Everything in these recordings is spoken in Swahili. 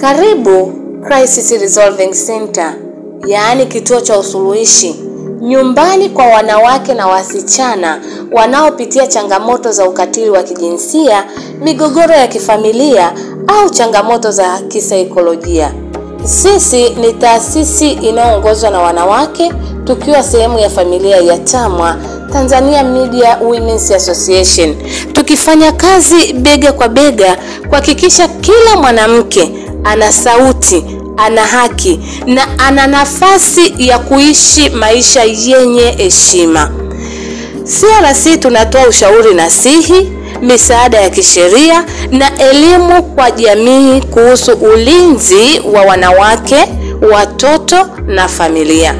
Karibu Crisis Resolving Center, yaani kituo cha usuluhishi, nyumbani kwa wanawake na wasichana wanaopitia changamoto za ukatili wa kijinsia, migogoro ya kifamilia au changamoto za kisaikolojia. Sisi ni taasisi inayoongozwa na wanawake, tukiwa sehemu ya familia ya TAMWA, Tanzania Media Women's Association, tukifanya kazi bega kwa bega kuhakikisha kila mwanamke ana sauti, ana haki na ana nafasi ya kuishi maisha yenye heshima. CRC tunatoa ushauri nasihi, misaada ya kisheria na elimu kwa jamii kuhusu ulinzi wa wanawake, watoto na familia.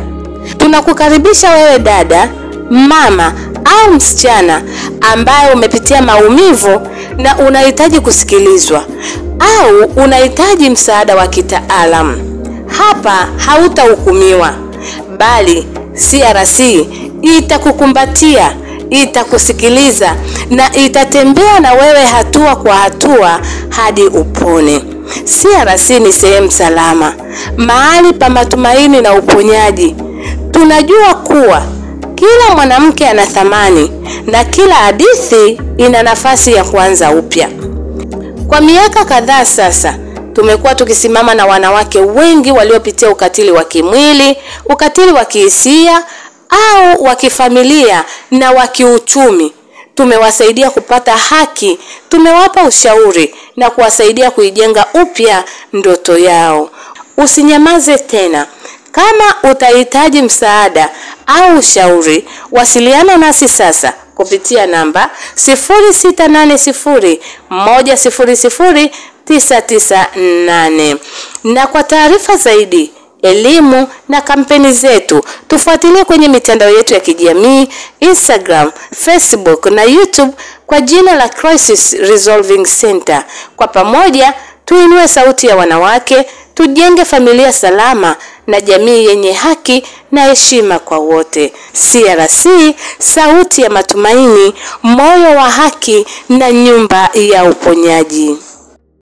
Tunakukaribisha wewe dada, mama au msichana ambaye umepitia maumivu na unahitaji kusikilizwa au unahitaji msaada wa kitaalamu. Hapa hautahukumiwa, bali CRC itakukumbatia, itakusikiliza na itatembea na wewe hatua kwa hatua hadi upone. CRC ni sehemu salama, mahali pa matumaini na uponyaji. Tunajua kuwa kila mwanamke ana thamani na kila hadithi ina nafasi ya kuanza upya. Kwa miaka kadhaa sasa, tumekuwa tukisimama na wanawake wengi waliopitia ukatili wa kimwili, ukatili wa kihisia au wa kifamilia na wa kiuchumi. Tumewasaidia kupata haki, tumewapa ushauri na kuwasaidia kuijenga upya ndoto yao. Usinyamaze tena. Kama utahitaji msaada au ushauri, wasiliana nasi sasa kupitia namba 0680100998. Na kwa taarifa zaidi, elimu na kampeni zetu, tufuatilie kwenye mitandao yetu ya kijamii, Instagram, Facebook na YouTube kwa jina la Crisis Resolving Center. Kwa pamoja, tuinue sauti ya wanawake, tujenge familia salama na jamii yenye haki na heshima kwa wote. CRC, sauti ya matumaini, moyo wa haki na nyumba ya uponyaji.